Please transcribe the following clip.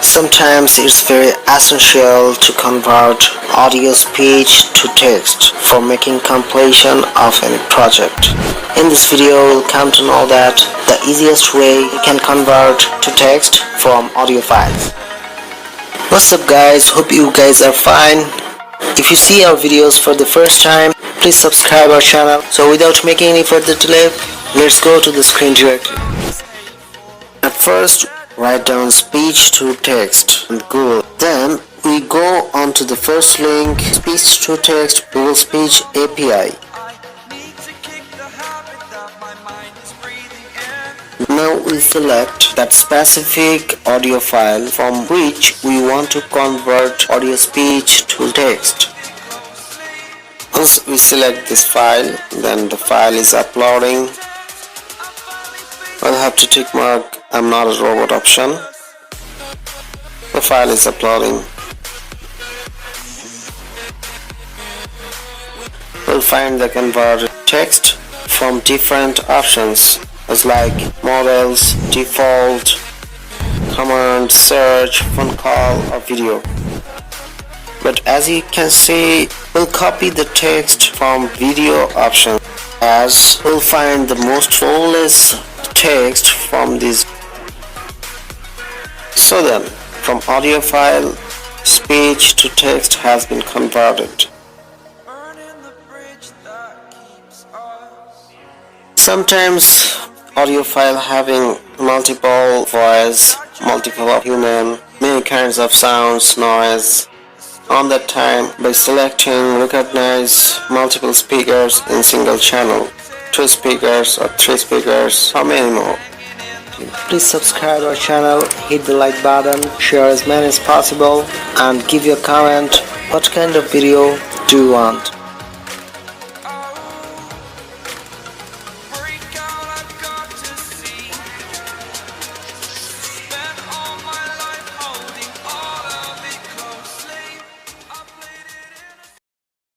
Sometimes it's very essential to convert audio speech to text for making completion of any project. In this video, we'll come to know that the easiest way you can convert to text from audio files. What's up guys, hope you guys are fine. If you see our videos for the first time, please subscribe our channel. So without making any further delay, let's go to the screen directly. At first, write down speech to text on Google. Then we go on to the first link, speech to text Google Speech API. Now we select that specific audio file from which we want to convert audio speech to text. Once we select this file, then the file is uploading. I'll have to tick mark I'm not a robot option. The file is uploading. We'll find the converted text from different options as like models, default, command, search, phone call or video. But as you can see, we'll copy the text from video option as we'll find the most fullest text from this. So then, from audio file, speech to text has been converted. Sometimes audio file having multiple voice, multiple human, many kinds of sounds, noise. On that time, by selecting recognize multiple speakers in single channel, 2 speakers or 3 speakers or many more. Please subscribe our channel, hit the like button, share as many as possible and give your comment what kind of video do you want.